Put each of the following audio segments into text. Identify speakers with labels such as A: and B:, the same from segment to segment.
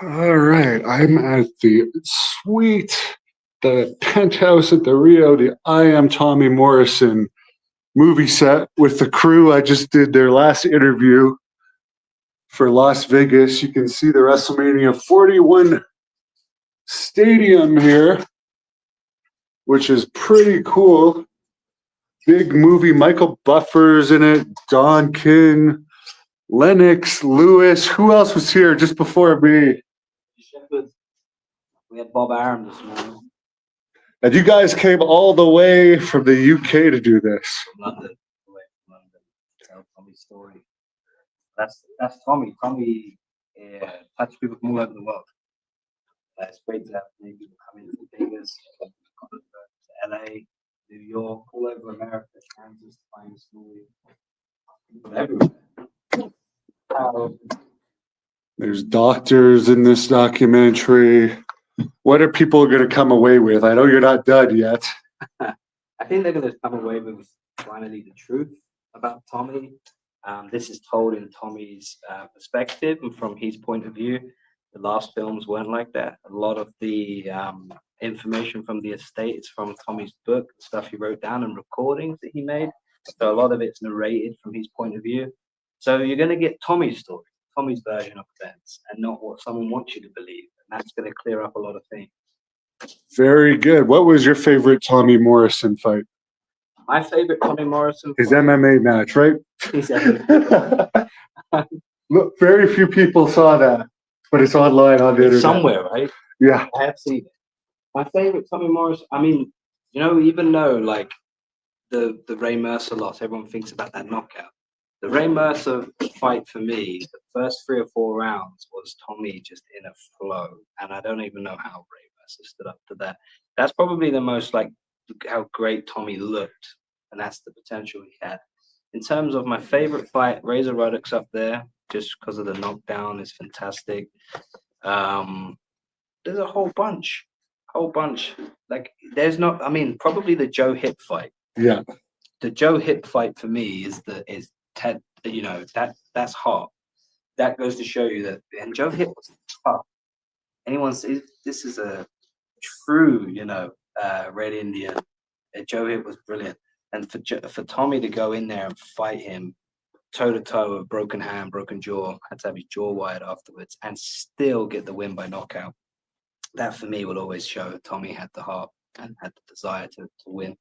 A: All right, I'm at the penthouse at the Rio, the I Am Tommy Morrison movie set with the crew. I just did their last interview for Las Vegas. You can see the WrestleMania 41 stadium here, which is pretty cool. Big movie. Michael Buffer's in it, Don King, Lennox, Lewis. Who else was here just before me?
B: We had Bob Arum this morning.
A: And you guys came all the way from the UK to do this.
B: From London, away from London. Tell Tommy's story. That's Tommy. Tommy touched people from all over the world. It's great to have many people come into Vegas, to LA, New York, all over America, Kansas, to find his story. People everywhere.
A: There's doctors in this documentary. What are people going to come away with? I know you're not done yet.
B: I think they're going to come away with finally the truth about Tommy. This is told in Tommy's perspective and from his point of view. The last films weren't like that. A lot of the information from the estate is from Tommy's book, stuff he wrote down and recordings that he made. So a lot of it's narrated from his point of view. So you're going to get Tommy's story, Tommy's version of events, and not what someone wants you to believe. And that's going to clear up a lot of things.
A: Very good. What was your favorite Tommy Morrison fight?
B: My favorite Tommy Morrison
A: His MMA match, right? Look, very few people saw that, but it's online on the internet.
B: Somewhere, right?
A: Yeah.
B: I have seen it. My favorite Tommy Morrison, I mean, even though like the Ray Mercer loss, everyone thinks about that knockout. The Ray Mercer fight for me, the first 3 or 4 rounds was Tommy just in a flow. And I don't even know how Ray Mercer stood up to that. That's probably the most like how great Tommy looked. And that's the potential he had. In terms of my favorite fight, Razor Ruddock's up there just because of the knockdown is fantastic. There's a whole bunch. Like probably the Joe Hip fight.
A: Yeah.
B: The Joe Hip fight for me is Ted, that's hot. That goes to show you that, and Joe Hip was tough. This is a true, Red Indian. Joe Hip was brilliant, and for Tommy to go in there and fight him toe to toe, a broken hand, broken jaw, had to have his jaw wired afterwards, and still get the win by knockout. That for me will always show that Tommy had the heart and had the desire to win.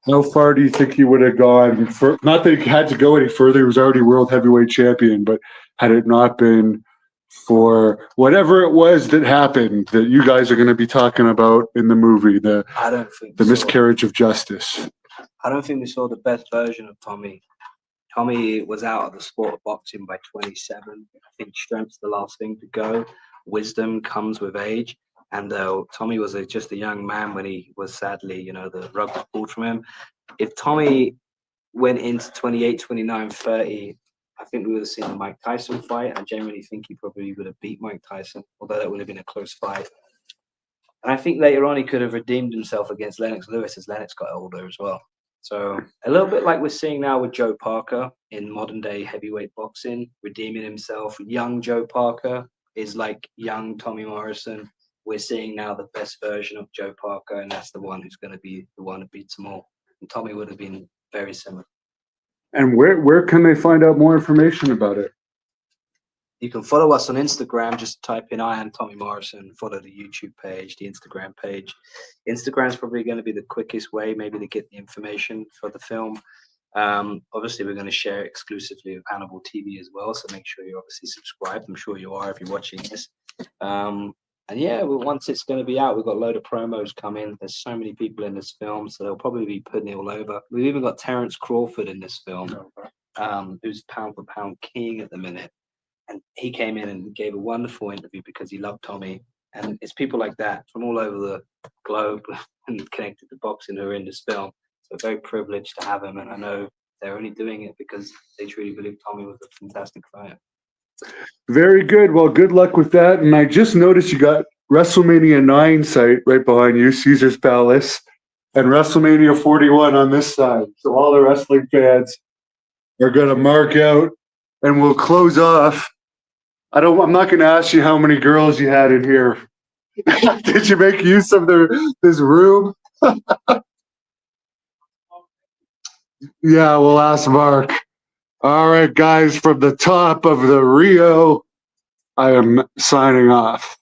A: How far do you think he would have gone? Not that he had to go any further. He was already world heavyweight champion, but had it not been for whatever it was that happened that you guys are going to be talking about in the movie, the miscarriage of justice.
B: I don't think we saw the best version of Tommy. Tommy was out of the sport of boxing by 27. I think strength's the last thing to go. Wisdom comes with age. And Tommy was just a young man when he was sadly, the rug was pulled from him. If Tommy went into 28, 29, 30, I think we would have seen the Mike Tyson fight. I genuinely think he probably would have beat Mike Tyson, although that would have been a close fight. And I think later on he could have redeemed himself against Lennox Lewis as Lennox got older as well. So a little bit like we're seeing now with Joe Parker in modern day heavyweight boxing, redeeming himself. Young Joe Parker is like young Tommy Morrison. We're seeing now the best version of Joe Parker, and that's the one who's going to be the one who beats them all. And Tommy would have been very similar.
A: And where can they find out more information about it?
B: You can follow us on Instagram. Just type in I Am Tommy Morrison. Follow the YouTube page, the Instagram page. Instagram is probably going to be the quickest way, maybe, to get the information for the film. Obviously, we're going to share it exclusively with Hannibal TV as well, so make sure you're obviously subscribed. I'm sure you are if you're watching this. And yeah, once it's going to be out, we've got a load of promos coming. There's so many people in this film, so they'll probably be putting it all over. We've even got Terrence Crawford in this film, who's pound for pound king at the minute. And he came in and gave a wonderful interview because he loved Tommy. And it's people like that from all over the globe and connected to boxing who are in this film. So very privileged to have him. And I know they're only doing it because they truly believe Tommy was a fantastic fighter.
A: Very good. Well, good luck with that. And I just noticed you got WrestleMania 9 site right behind you, Caesar's Palace, and WrestleMania 41 on this side. So all the wrestling fans are going to mark out, and we'll close off I'm not going to ask you how many girls you had in here. Did you make use of this room? Yeah, we'll ask Mark. All right, guys, from the top of the Rio, I am signing off.